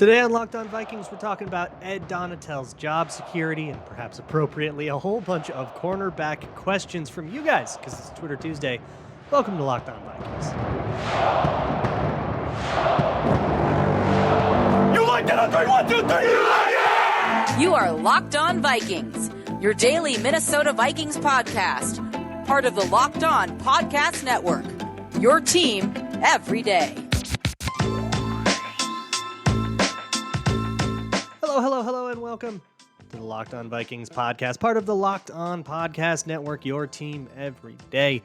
Today on Locked On Vikings, we're talking about Ed Donatell's job security and perhaps appropriately a whole bunch of cornerback questions from you guys because it's Twitter Tuesday. Welcome to Locked On Vikings. You like it on 3, 1, 2, 3, you like it! You are Locked On Vikings, your daily Minnesota Vikings podcast, part of the Locked On Podcast Network, your team every day. Hello, and welcome to the Locked On Vikings podcast, part of the Locked On Podcast Network, your team every day.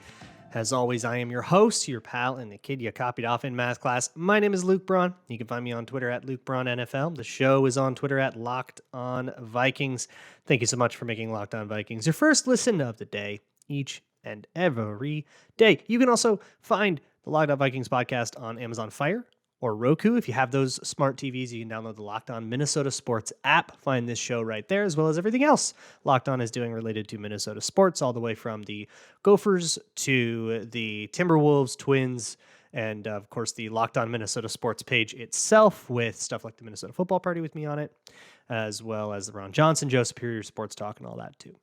As always, I am your host, your pal, and the kid you copied off in math class. My name is Luke Braun. You can find me on Twitter at Luke Braun NFL. The show is on Twitter at Locked On Vikings. Thank you so much for making Locked On Vikings your first listen of the day, each and every day. You can also find the Locked On Vikings podcast on Amazon Fire or Roku. If you have those smart TVs, you can download the Locked On Minnesota Sports app. Find this show right there, as well as everything else Locked On is doing related to Minnesota sports, all the way from the Gophers to the Timberwolves, Twins, and of course the Locked On Minnesota Sports page itself with stuff like the Minnesota Football Party with me on it, as well as the Ron Johnson, Joe Superior Sports Talk, and all that too.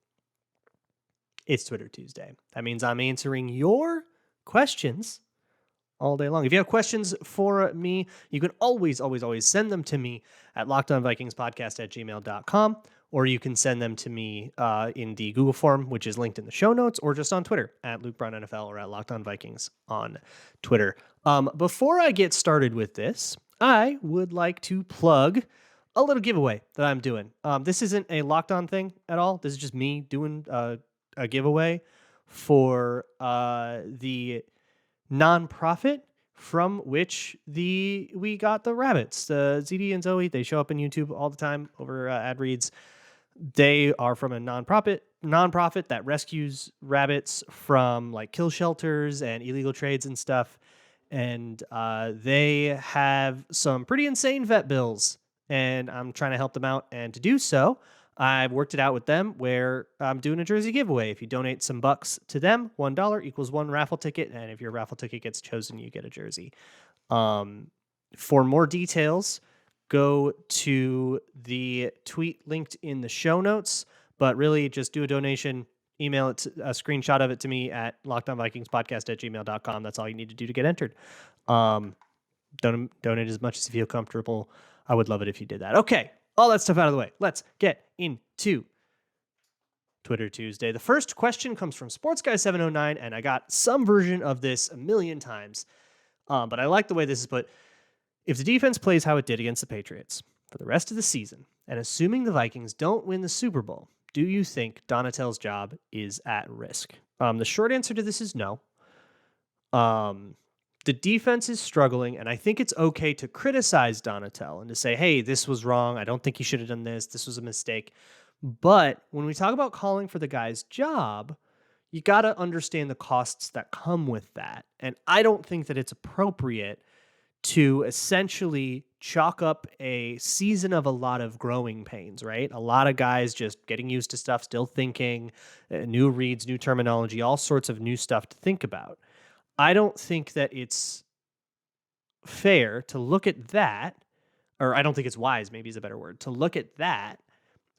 It's Twitter Tuesday. That means I'm answering your questions all day long. If you have questions for me, you can always send them to me at lockedonvikingspodcast@gmail.com, or you can send them to me in the Google form, which is linked in the show notes, or just on Twitter at Luke Braun NFL or at Locked On Vikings on Twitter. Before I get started with this, I would like to plug a little giveaway that I'm doing. This isn't a Locked On thing at all. This is just me doing a giveaway for the nonprofit from which we got the rabbits, the ZD and Zoe. They show up in YouTube all the time over ad reads. They are from a nonprofit that rescues rabbits from like kill shelters and illegal trades and stuff. And they have some pretty insane vet bills, and I'm trying to help them out. And to do so, I've worked it out with them where I'm doing a jersey giveaway. If you donate some bucks to them, $1 equals one raffle ticket. And if your raffle ticket gets chosen, you get a jersey. For more details, go to the tweet linked in the show notes. But really, just do a donation, email it, a screenshot of it to me at lockedonvikingspodcast@gmail.com. That's all you need to do to get entered. Donate as much as you feel comfortable. I would love it if you did that. Okay. All that stuff out of the way. Let's get into Twitter Tuesday. The first question comes from SportsGuy709, and I got some version of this a million times, but I like the way this is put. If the defense plays how it did against the Patriots for the rest of the season, and assuming the Vikings don't win the Super Bowl, do you think Donatell's job is at risk? The short answer to this is no. The defense is struggling, and I think it's okay to criticize Donatell and to say, hey, this was wrong. I don't think he should have done this. This was a mistake. But when we talk about calling for the guy's job, you got to understand the costs that come with that. And I don't think that it's appropriate to essentially chalk up a season of a lot of growing pains, right? A lot of guys just getting used to stuff, still thinking, new reads, new terminology, all sorts of new stuff to think about. I don't think that it's fair to look at that, or I don't think it's wise, maybe is a better word, to look at that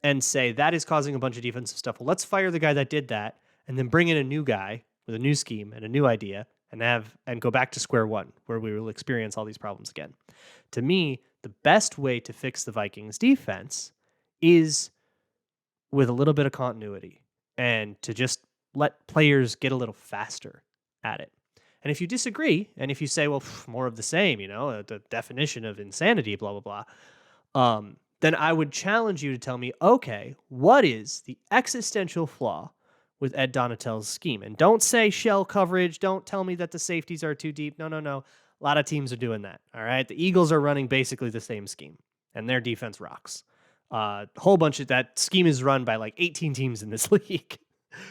and say that is causing a bunch of defensive stuff. Well, let's fire the guy that did that and then bring in a new guy with a new scheme and a new idea and go back to square one where we will experience all these problems again. To me, the best way to fix the Vikings defense is with a little bit of continuity and to just let players get a little faster at it. And if you disagree, and if you say, well, more of the same, the definition of insanity, blah, blah, blah, then I would challenge you to tell me, okay, what is the existential flaw with Ed Donatell's scheme? And don't say shell coverage. Don't tell me that the safeties are too deep. No. A lot of teams are doing that, all right? The Eagles are running basically the same scheme, and their defense rocks. A whole bunch of that scheme is run by like 18 teams in this league.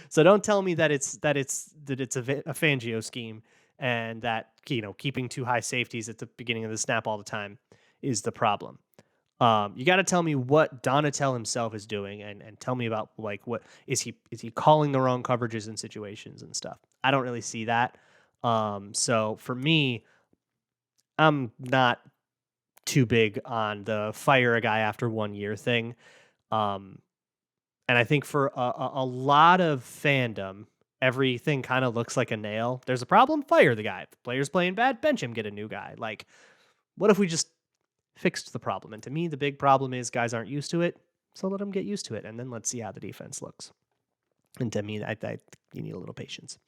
So don't tell me that it's a Fangio scheme. And that, keeping too high safeties at the beginning of the snap all the time is the problem. You got to tell me what Donatell himself is doing and tell me about like what is he calling the wrong coverages in situations and stuff. I don't really see that. So for me, I'm not too big on the fire a guy after 1 year thing. Um, and I think for a lot of fandom, everything kind of looks like a nail. There's a problem, fire the guy. If the player's playing bad, bench him, get a new guy. Like, what if we just fixed the problem? And to me, the big problem is guys aren't used to it. So let them get used to it. And then let's see how the defense looks. And to me, I you need a little patience.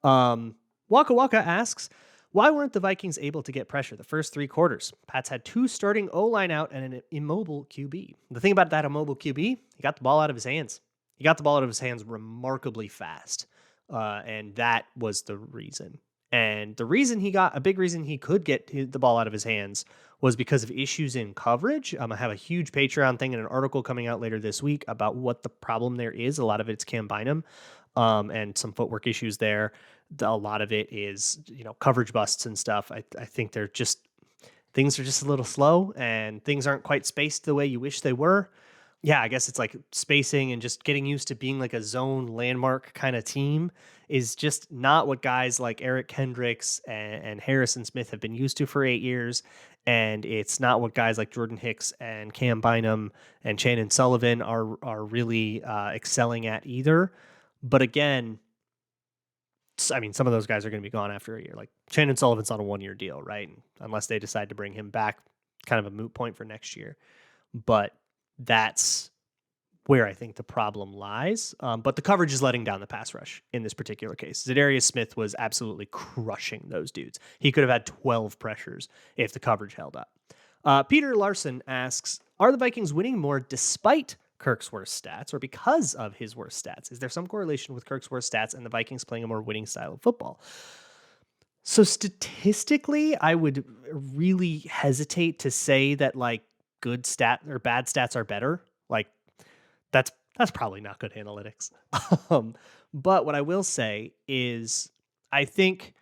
Waka Waka asks, why weren't the Vikings able to get pressure the first 3 quarters? Pats had 2 starting O-line out and an immobile QB. The thing about that immobile QB, he got the ball out of his hands. He got the ball out of his hands remarkably fast. And that was the reason. And the reason a big reason he could get the ball out of his hands was because of issues in coverage. I have a huge Patreon thing and an article coming out later this week about what the problem there is. A lot of it's Cam Bynum, and some footwork issues there. A lot of it is, coverage busts and stuff. I think things are just a little slow and things aren't quite spaced the way you wish they were. Yeah, I guess it's like spacing and just getting used to being like a zone landmark kind of team is just not what guys like Eric Kendricks and Harrison Smith have been used to for 8 years. And it's not what guys like Jordan Hicks and Cam Bynum and Shannon Sullivan are really excelling at either. But again, I mean, some of those guys are going to be gone after a year. Like Shannon Sullivan's on a 1-year deal, right? Unless they decide to bring him back, kind of a moot point for next year. But that's where I think the problem lies. But the coverage is letting down the pass rush in this particular case. Zadarius Smith was absolutely crushing those dudes. He could have had 12 pressures if the coverage held up. Peter Larson asks, are the Vikings winning more despite Kirk's worst stats or because of his worst stats? Is there some correlation with Kirk's worst stats and the Vikings playing a more winning style of football? So statistically, I would really hesitate to say that like good stat or bad stats are better. Like that's probably not good analytics. But what I will say is I think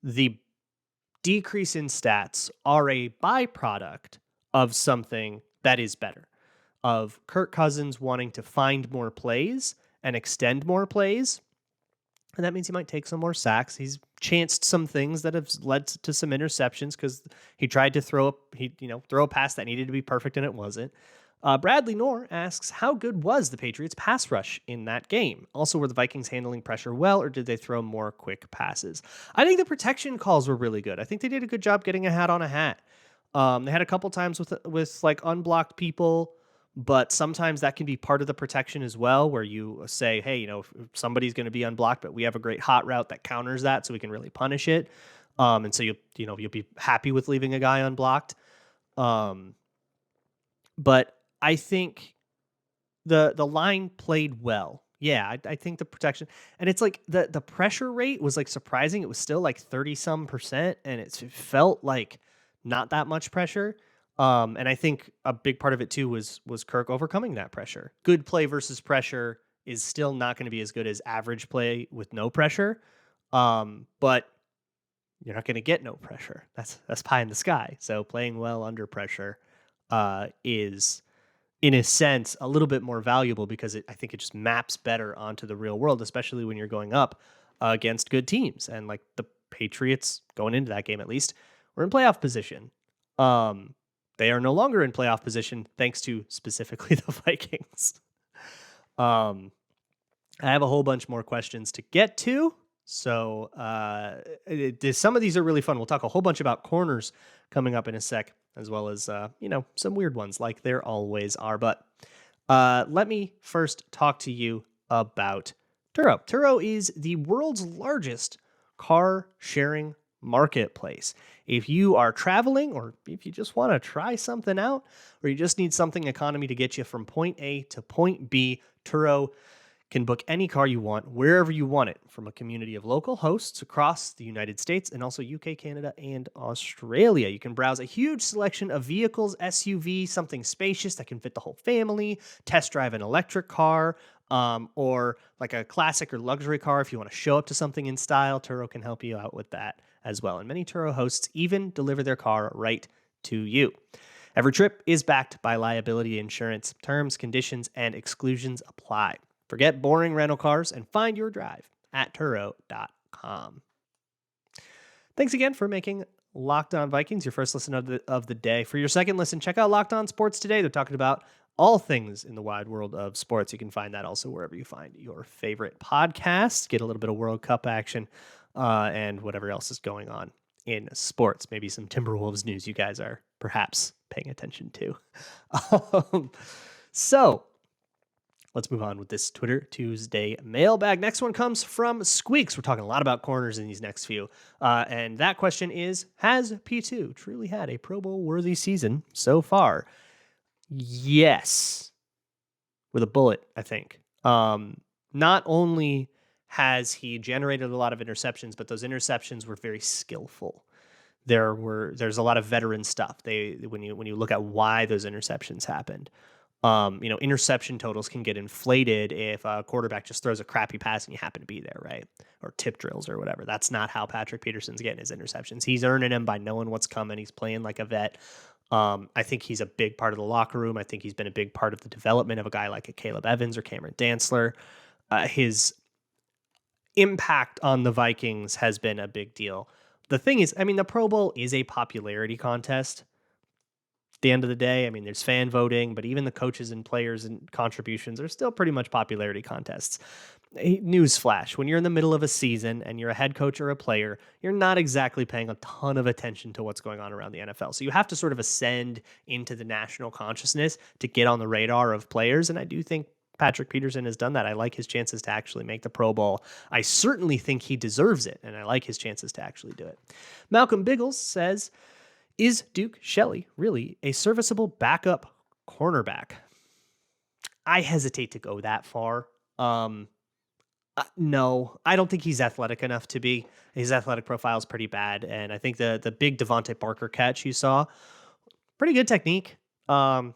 the decrease in stats are a byproduct of something that is better, of Kirk Cousins wanting to find more plays and extend more plays. And that means he might take some more sacks. He's chanced some things that have led to some interceptions because he tried to throw a pass that needed to be perfect and it wasn't. Bradley Knorr asks, how good was the Patriots' pass rush in that game? Also, were the Vikings handling pressure well, or did they throw more quick passes? I think the protection calls were really good. I think they did a good job getting a hat on a hat. They had a couple times with like unblocked people, but sometimes that can be part of the protection as well, where you say, hey, if somebody's going to be unblocked, but we have a great hot route that counters that, so we can really punish it. And so you'll be happy with leaving a guy unblocked. But I think the line played well. Yeah, I think the protection, and it's like the pressure rate was like surprising. It was still like 30-some%, and it felt like not that much pressure. And I think a big part of it too was Kirk overcoming that pressure. Good play versus pressure is still not going to be as good as average play with no pressure. But you're not going to get no pressure. That's pie in the sky. So playing well under pressure is, in a sense, a little bit more valuable because I think it just maps better onto the real world, especially when you're going up against good teams. And like the Patriots going into that game, at least, were in playoff position. They are no longer in playoff position thanks to specifically the Vikings. I have a whole bunch more questions to get to. So some of these are really fun. We'll talk a whole bunch about corners coming up in a sec, as well as, some weird ones like there always are. But let me first talk to you about Turo. Turo is the world's largest car sharing marketplace. If you are traveling, or if you just want to try something out, or you just need something economy to get you from point A to point B, Turo can book any car you want, wherever you want it, from a community of local hosts across the United States and also UK, Canada, and Australia. You can browse a huge selection of vehicles, SUV, something spacious that can fit the whole family, test drive an electric car, or like a classic or luxury car. If you want to show up to something in style, Turo can help you out with that as well. And many Turo hosts even deliver their car right to you. Every trip is backed by liability insurance. Terms, conditions, and exclusions apply. Forget boring rental cars and find your drive at Turo.com. Thanks again for making Locked On Vikings, your first listen of the day. For your second listen, check out Locked On Sports Today. They're talking about all things in the wide world of sports. You can find that also wherever you find your favorite podcasts. Get a little bit of World Cup action and whatever else is going on in sports. Maybe some Timberwolves news you guys are perhaps paying attention to. So let's move on with this Twitter Tuesday mailbag. Next one comes from Squeaks. We're talking a lot about corners in these next few. And that question is, has P2 truly had a Pro Bowl worthy season so far? Yes. With a bullet, I think. Not only has he generated a lot of interceptions, but those interceptions were very skillful. There's a lot of veteran stuff. When you look at why those interceptions happened. Interception totals can get inflated if a quarterback just throws a crappy pass and you happen to be there, right? Or tip drills or whatever. That's not how Patrick Peterson's getting his interceptions. He's earning them by knowing what's coming. He's playing like a vet. I think he's a big part of the locker room. I think he's been a big part of the development of a guy like a Caleb Evans or Cameron Dantzler. His impact on the Vikings has been a big deal. The thing is, the Pro Bowl is a popularity contest. At the end of the day, there's fan voting, but even the coaches and players and contributions are still pretty much popularity contests. Newsflash, when you're in the middle of a season and you're a head coach or a player, you're not exactly paying a ton of attention to what's going on around the NFL. So you have to sort of ascend into the national consciousness to get on the radar of players. And I do think Patrick Peterson has done that. I like his chances to actually make the Pro Bowl. I certainly think he deserves it, and I like his chances to actually do it. Malcolm Biggles says, is Duke Shelley really a serviceable backup cornerback? I hesitate to go that far. No, I don't think he's athletic enough to be. His athletic profile is pretty bad, and I think the big Devontae Parker catch you saw, pretty good technique.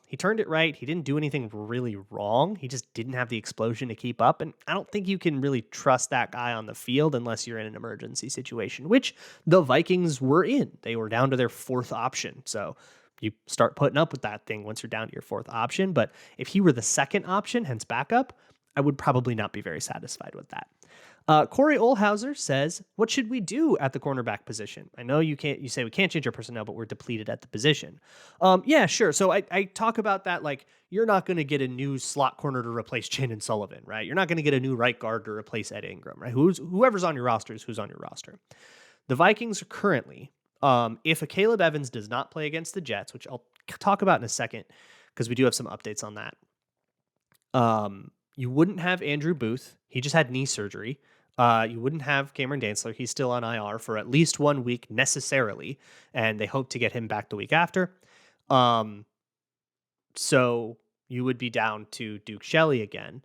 He turned it right. He didn't do anything really wrong. He just didn't have the explosion to keep up. And I don't think you can really trust that guy on the field unless you're in an emergency situation, which the Vikings were in. They were down to their fourth option. So you start putting up with that thing once you're down to your fourth option. But if he were the second option, hence backup, I would probably not be very satisfied with that. Corey Olhauser says, what should we do at the cornerback position? I know you say we can't change our personnel, but we're depleted at the position. Yeah, sure. So I talk about that like you're not going to get a new slot corner to replace Chandon Sullivan, right? You're not going to get a new right guard to replace Ed Ingram, right? Whoever's on your roster is who's on your roster. The Vikings are currently, if a Caleb Evans does not play against the Jets, which I'll talk about in a second because we do have some updates on that. You wouldn't have Andrew Booth. He just had knee surgery. You wouldn't have Cameron Dantzler. He's still on IR for at least 1 week necessarily, and they hope to get him back the week after. So you would be down to Duke Shelley again.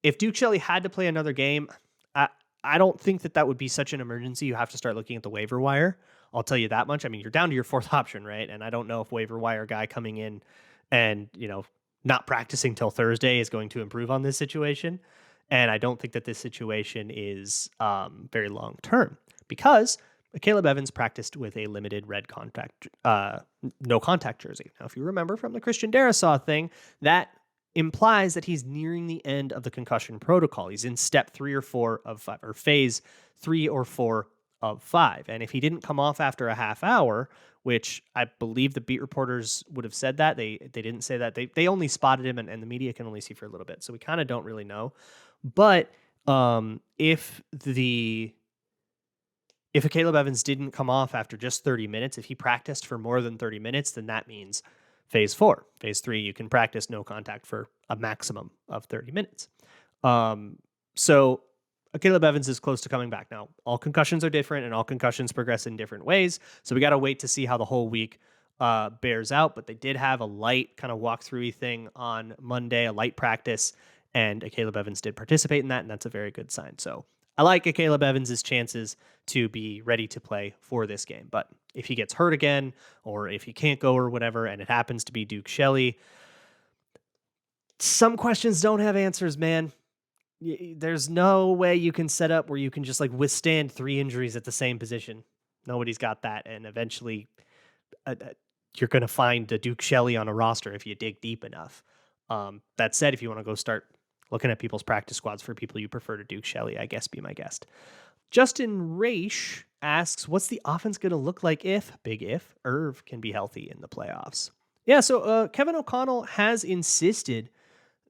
If Duke Shelley had to play another game, I don't think that would be such an emergency. You have to start looking at the waiver wire. I'll tell you that much. You're down to your fourth option, right? And I don't know if waiver wire guy coming in and, not practicing till Thursday is going to improve on this situation. And I don't think that this situation is very long term because Caleb Evans practiced with a limited red contact, no contact jersey. Now, if you remember from the Christian Darrisaw thing, that implies that he's nearing the end of the concussion protocol. He's in step 3 or 4 of 5, or phase 3 or 4 of 5. And if he didn't come off after a half hour, which I believe the beat reporters would have said that, they didn't say that. They only spotted him, and the media can only see for a little bit. So we kind of don't really know. But if a Caleb Evans didn't come off after just 30 minutes, if he practiced for more than 30 minutes, then that means phase 4. Phase 3, you can practice no contact for a maximum of 30 minutes. So Caleb Evans is close to coming back. Now, all concussions are different, and all concussions progress in different ways. So we got to wait to see how the whole week bears out. But they did have a light kind of walkthrough-y thing on Monday, a light practice, and Caleb Evans did participate in that, and that's a very good sign. So I like Caleb Evans' chances to be ready to play for this game. But if he gets hurt again, or if he can't go or whatever, and it happens to be Duke Shelley, some questions don't have answers, man. There's no way you can set up where you can just like withstand 3 injuries at the same position. Nobody's got that. And eventually you're going to find a Duke Shelley on a roster if you dig deep enough. That said, if you want to go start looking at people's practice squads for people you prefer to Duke Shelley, I guess be my guest. Justin Raish asks, what's the offense going to look like big if, Irv can be healthy in the playoffs? Yeah, so Kevin O'Connell has insisted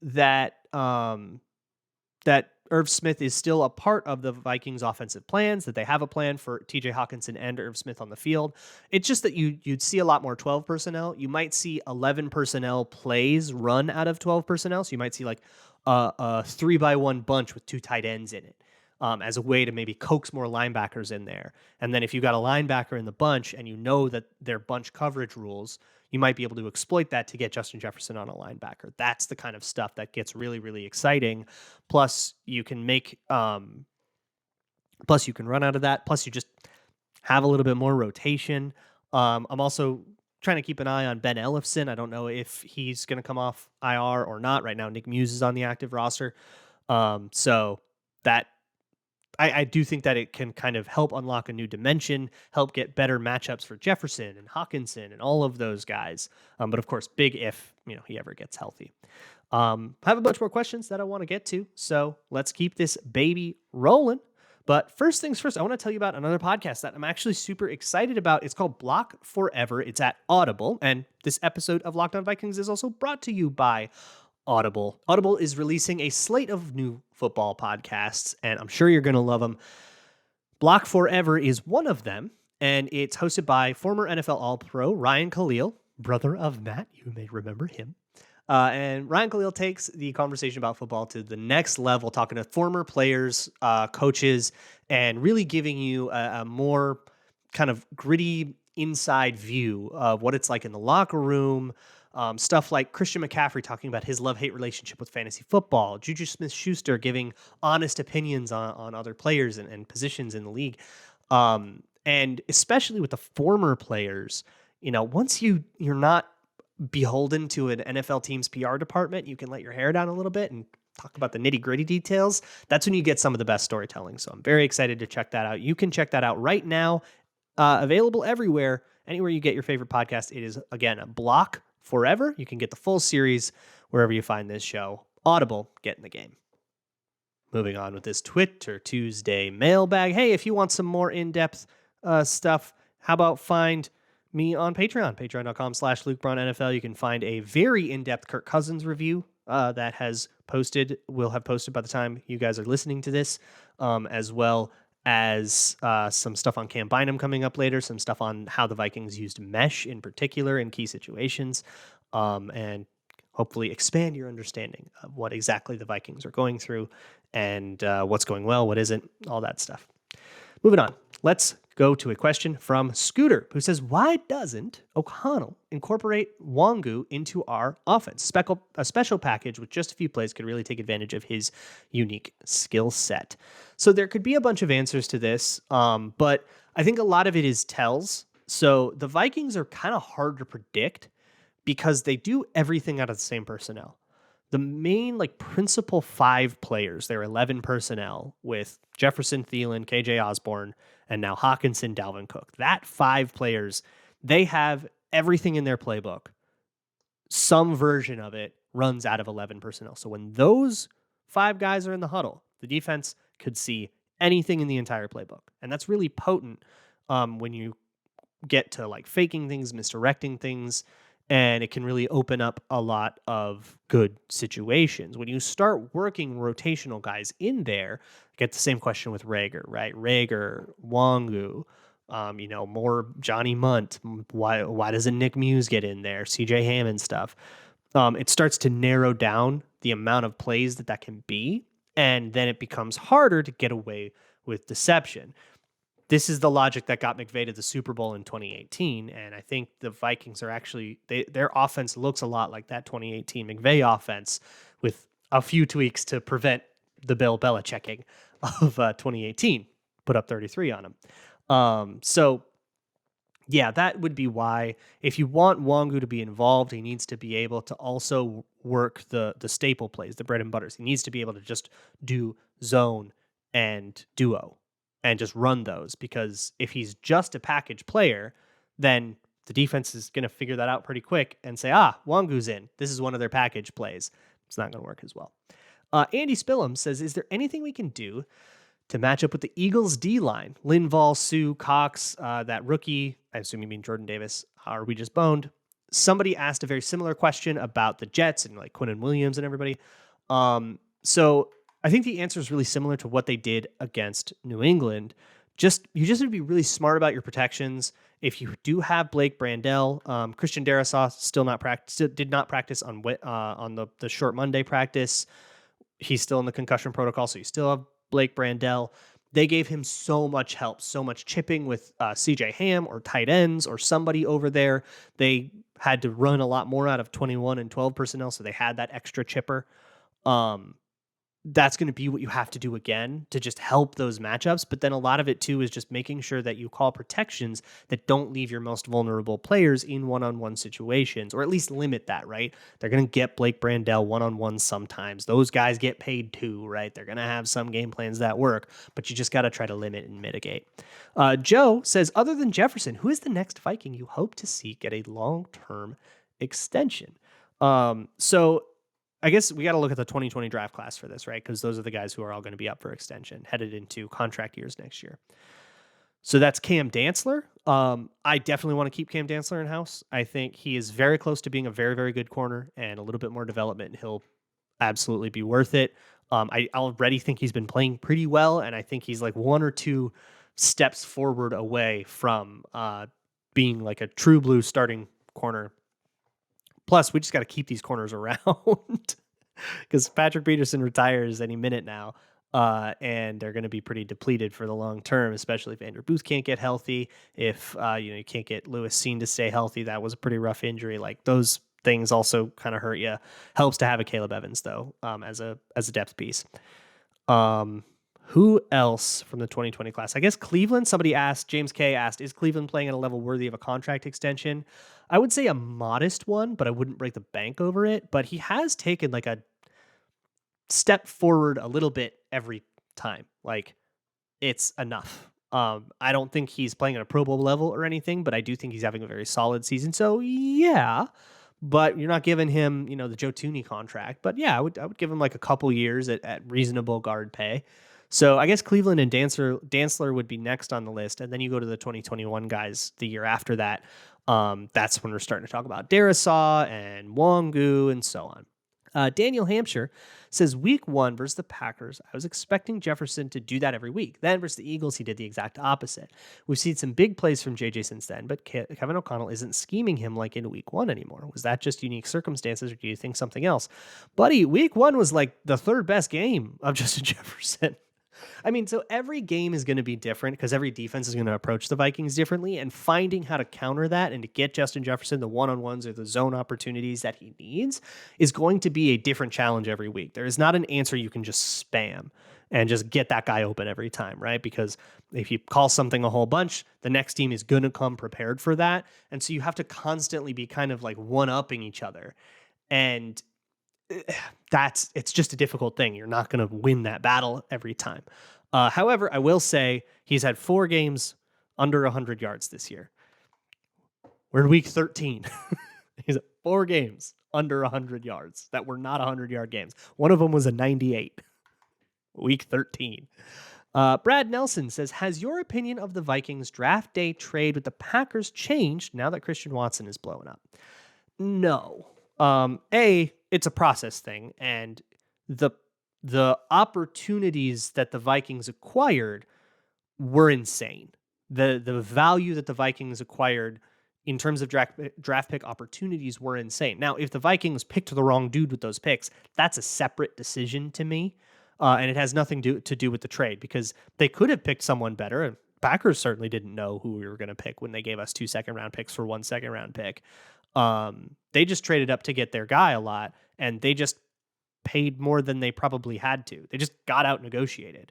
that that Irv Smith is still a part of the Vikings offensive plans, that they have a plan for TJ Hawkinson and Irv Smith on the field. It's just that you'd see a lot more 12 personnel. You might see 11 personnel plays run out of 12 personnel. So you might see like a 3-by-1 bunch with 2 tight ends in it. As a way to maybe coax more linebackers in there. And then if you got a linebacker in the bunch and you know that they're bunch coverage rules, you might be able to exploit that to get Justin Jefferson on a linebacker. That's the kind of stuff that gets really, really exciting. Plus, you can plus you can run out of that. Plus, you just have a little bit more rotation. I'm also trying to keep an eye on Ben Ellefson. I don't know if he's going to come off IR or not. Right now, Nick Muse is on the active roster. So that I do think that it can kind of help unlock a new dimension, help get better matchups for Jefferson and Hawkinson and all of those guys. But of course, big if he ever gets healthy. I have a bunch more questions that I want to get to, so let's keep this baby rolling. But first things first, I want to tell you about another podcast that I'm actually super excited about. It's called Block Forever. It's at Audible, and this episode of Locked On Vikings is also brought to you by Audible. Audible is releasing a slate of new football podcasts, and I'm sure you're going to love them. Block Forever is one of them, and it's hosted by former NFL All-Pro Ryan Khalil, brother of Matt. You may remember him. And Ryan Khalil takes the conversation about football to the next level, talking to former players, coaches, and really giving you a more kind of gritty inside view of what it's like in the locker room. Stuff like Christian McCaffrey talking about his love-hate relationship with fantasy football, Juju Smith-Schuster giving honest opinions on other players and positions in the league. And especially with the former players, once you're not beholden to an NFL team's PR department, you can let your hair down a little bit and talk about the nitty-gritty details. That's when you get some of the best storytelling. So I'm very excited to check that out. You can check that out right now. Available everywhere, anywhere you get your favorite podcast. It is, again, a Block Forever. You can get the full series wherever you find this show. Audible, get in the game. Moving on with this Twitter Tuesday mailbag. Hey, if you want some more in-depth stuff, how about find me on Patreon, patreon.com/LukeBraunNFL. You can find a very in-depth Kirk Cousins review that will have posted by the time you guys are listening to this, as well as some stuff on Cam Bynum coming up later, some stuff on how the Vikings used mesh in particular in key situations, and hopefully expand your understanding of what exactly the Vikings are going through and what's going well, what isn't, all that stuff. Moving on, let's go to a question from Scooter, who says, why doesn't O'Connell incorporate Wangu into our offense? A special package with just a few plays could really take advantage of his unique skill set. So there could be a bunch of answers to this, but I think a lot of it is tells. So the Vikings are kind of hard to predict because they do everything out of the same personnel. The main principal 5 players, they're 11 personnel with Jefferson, Thielen, KJ Osborne, and now Hawkinson, Dalvin Cook. That 5 players, they have everything in their playbook. Some version of it runs out of 11 personnel. So when those 5 guys are in the huddle, the defense could see anything in the entire playbook. And that's really potent when you get to faking things, misdirecting things, and it can really open up a lot of good situations. When you start working rotational guys in there, get the same question with Rager, right? Rager, Wangu, more Johnny Munt. Why doesn't Nick Muse get in there? CJ Hammond stuff. It starts to narrow down the amount of plays that can be, and then it becomes harder to get away with deception. This is the logic that got McVay to the Super Bowl in 2018, and I think the Vikings are actually their offense looks a lot like that 2018 McVay offense, with a few tweaks to prevent the Bill Belichicking of 2018. Put up 33 on him. So yeah, that would be why. If you want Wangu to be involved, he needs to be able to also work the staple plays, the bread and butters. He needs to be able to just do zone and duo and just run those, because if he's just a package player, then the defense is going to figure that out pretty quick and say, Wangu's in. This is one of their package plays. It's not going to work as well. Andy Spillum says, is there anything we can do to match up with the Eagles D line. Linval, Sue, Cox, that rookie, I assume you mean Jordan Davis. Are we just boned? Somebody asked a very similar question about the Jets and like Quinnen Williams and everybody. So I think the answer is really similar to what they did against New England. You just need to be really smart about your protections. If you do have Blake Brandel, Christian Darrisaw did not practice on the short Monday practice. He's still in the concussion protocol, so you still have Blake Brandel. They gave him so much help, so much chipping with CJ Ham or tight ends or somebody over there. They had to run a lot more out of 21 and 12 personnel, so they had that extra chipper. That's going to be what you have to do again to just help those matchups. But then a lot of it too is just making sure that you call protections that don't leave your most vulnerable players in one-on-one situations, or at least limit that, right? They're going to get Blake Brandel one-on-one sometimes. Those guys get paid too, right? They're going to have some game plans that work, but you just got to try to limit and mitigate. Joe says, other than Jefferson, who is the next Viking you hope to see get a long-term extension? So I guess we got to look at the 2020 draft class for this, right? Because those are the guys who are all going to be up for extension, headed into contract years next year. So that's Cam Dantzler. I definitely want to keep Cam Dantzler in house. I think he is very close to being a very, very good corner, and a little bit more development, and he'll absolutely be worth it. I already think he's been playing pretty well, and I think he's like one or two steps forward away from being like a true blue starting corner. Plus, we just got to keep these corners around because Patrick Peterson retires any minute now, and they're going to be pretty depleted for the long term, especially if Andrew Booth can't get healthy. If you can't get Lewis Seen to stay healthy, that was a pretty rough injury. Like those things also kind of hurt you. Helps to have a Caleb Evans though, as a depth piece. Who else from the 2020 class? I guess Cleveland. James K asked, is Cleveland playing at a level worthy of a contract extension? I would say a modest one, but I wouldn't break the bank over it. But he has taken like a step forward a little bit every time. Like it's enough. I don't think he's playing at a Pro Bowl level or anything, but I do think he's having a very solid season. So yeah, but you're not giving him, the Joe Tooney contract. But yeah, I would give him like a couple years at reasonable guard pay. So I guess Cleveland and Dantzler would be next on the list, and then you go to the 2021 guys the year after that. That's when we're starting to talk about Darrisaw and Wongu and so on. Daniel Hampshire says week 1 versus the Packers, I was expecting Jefferson to do that every week. Then versus the Eagles, he did the exact opposite. We've seen some big plays from JJ since then, but Kevin O'Connell isn't scheming him like in week 1 anymore. Was that just unique circumstances, or do you think something else? Buddy, week 1 was like the third best game of Justin Jefferson. I mean, so every game is going to be different because every defense is going to approach the Vikings differently, and finding how to counter that and to get Justin Jefferson the one-on-ones or the zone opportunities that he needs is going to be a different challenge every week. There is not an answer you can just spam and just get that guy open every time, right? Because if you call something a whole bunch, the next team is going to come prepared for that. And so you have to constantly be kind of like one-upping each other. And it's just a difficult thing. You're not going to win that battle every time. However, I will say he's had 4 games under 100 yards this year. We're in week 13. He's at 4 games under 100 yards that were not 100-yard games. One of them was a 98. Week 13. Brad Nelson says, has your opinion of the Vikings draft day trade with the Packers changed now that Christian Watson is blowing up? No. It's a process thing, and the opportunities that the Vikings acquired were insane. The value that the Vikings acquired in terms of draft pick opportunities were insane. Now, if the Vikings picked the wrong dude with those picks, that's a separate decision to me, and it has nothing to do with the trade, because they could have picked someone better. And Packers certainly didn't know who we were going to pick when they gave us 2 second-round picks for 1 second-round pick. They just traded up to get their guy a lot, and they just paid more than they probably had to. They just got out negotiated.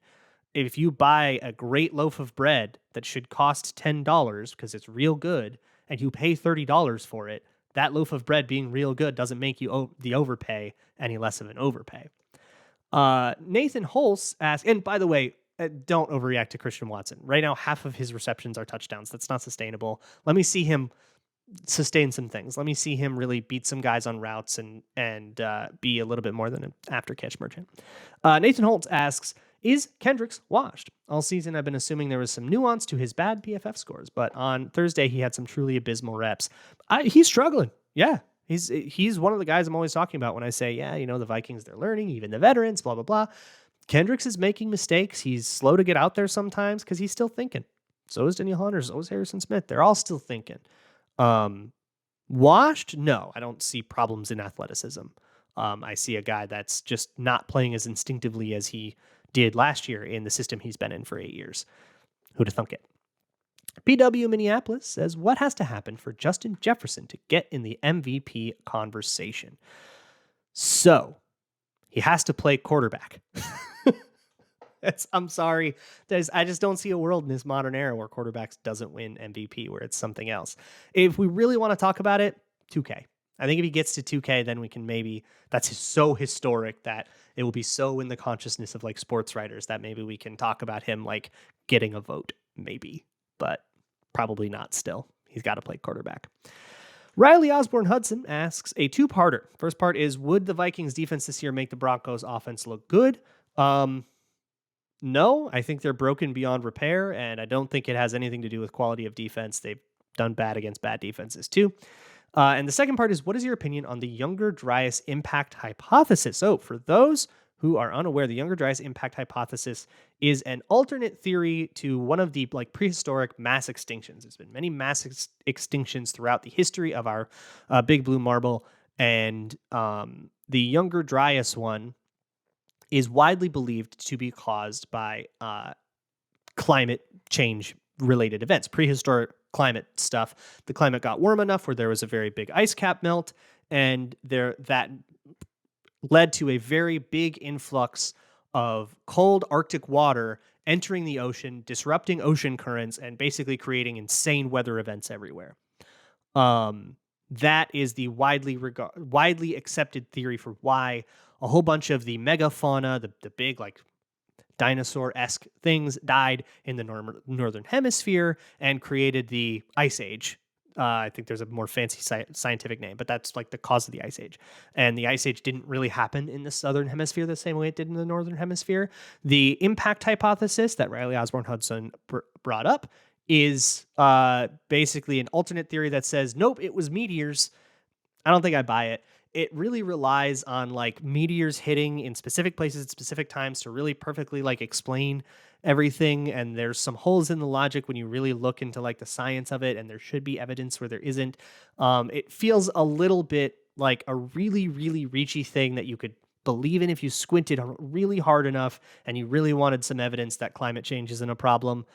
If you buy a great loaf of bread that should cost $10 because it's real good, and you pay $30 for it, that loaf of bread being real good doesn't make you the overpay any less of an overpay. Nathan Holtz asked, and by the way, don't overreact to Christian Watson. Right now, half of his receptions are touchdowns. That's not sustainable. Let me see him sustain some things. Let me see him really beat some guys on routes and be a little bit more than an after catch merchant. Nathan Holtz asks, Is Kendricks washed? All season, I've been assuming there was some nuance to his bad PFF scores, but on Thursday, he had some truly abysmal reps. He's struggling. Yeah. He's one of the guys I'm always talking about when I say, yeah, the Vikings, they're learning, even the veterans, blah, blah, blah. Kendricks is making mistakes. He's slow to get out there sometimes because he's still thinking. So is Daniel Hunter. So is Harrison Smith. They're all still thinking. Washed? No, I don't see problems in athleticism. I see a guy that's just not playing as instinctively as he did last year in the system he's been in for 8 years. Who'd have thunk it? PW Minneapolis says, what has to happen for Justin Jefferson to get in the MVP conversation? So he has to play quarterback. I'm sorry. I just don't see a world in this modern era where quarterbacks doesn't win MVP, where it's something else. If we really want to talk about it, 2K. I think if he gets to 2K, then we can that's so historic that it will be so in the consciousness of like sports writers that maybe we can talk about him like getting a vote, maybe, but probably not still. He's got to play quarterback. Riley Osborne Hudson asks a two-parter. First part is, would the Vikings defense this year make the Broncos offense look good? No, I think they're broken beyond repair, and I don't think it has anything to do with quality of defense. They've done bad against bad defenses too. And the second part is, what is your opinion on the Younger Dryas impact hypothesis? So for those who are unaware, the Younger Dryas impact hypothesis is an alternate theory to one of the prehistoric mass extinctions. There's been many mass extinctions throughout the history of our big blue marble, and the Younger Dryas one is widely believed to be caused by climate change related events, prehistoric climate stuff. The climate got warm enough where there was a very big ice cap melt, and that led to a very big influx of cold Arctic water entering the ocean, disrupting ocean currents, and basically creating insane weather events everywhere. That is the widely accepted theory for why a whole bunch of the megafauna, the big dinosaur-esque things, died in the northern hemisphere and created the Ice Age. I think there's a more fancy scientific name, but that's the cause of the Ice Age. And the Ice Age didn't really happen in the southern hemisphere the same way it did in the northern hemisphere. The impact hypothesis that Riley Osborne Hudson brought up is basically an alternate theory that says, nope, it was meteors. I don't think I buy it. It really relies on meteors hitting in specific places at specific times to really perfectly explain everything. And there's some holes in the logic when you really look into the science of it, and there should be evidence where there isn't. It feels a little bit like a really, really reachy thing that you could believe in if you squinted really hard enough and you really wanted some evidence that climate change isn't a problem.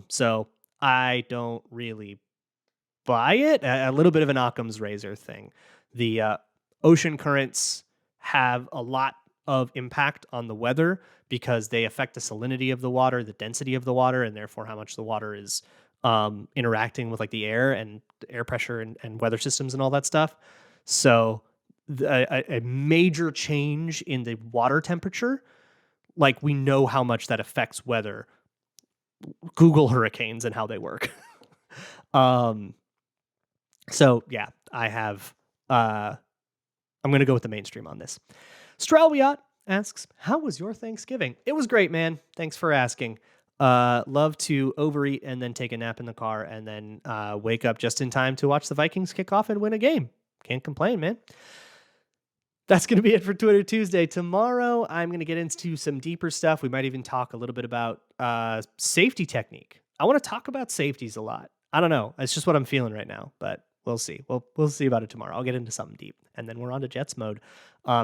So I don't really buy it. A little bit of an Occam's razor thing. The ocean currents have a lot of impact on the weather because they affect the salinity of the water, the density of the water, and therefore how much the water is interacting with the air and the air pressure and weather systems and all that stuff. So a major change in the water temperature, we know how much that affects weather. Google hurricanes and how they work. So yeah, I'm going to go with the mainstream on this. Stralwiat asks, how was your Thanksgiving? It was great, man. Thanks for asking. Love to overeat and then take a nap in the car and then wake up just in time to watch the Vikings kick off and win a game. Can't complain, man. That's going to be it for Twitter Tuesday. Tomorrow, I'm going to get into some deeper stuff. We might even talk a little bit about safety technique. I want to talk about safeties a lot. I don't know. It's just what I'm feeling right now, but we'll see. We'll see about it tomorrow. I'll get into something deep, and then we're on to Jets mode.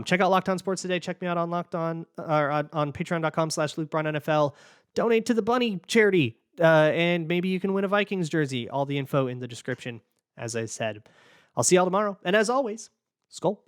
Check out Locked On Sports today. Check me out on Locked On or on patreon.com/LukeBraunNFL. Donate to the Bunny charity, and maybe you can win a Vikings jersey. All the info in the description, as I said. I'll see y'all tomorrow, and as always, Skol.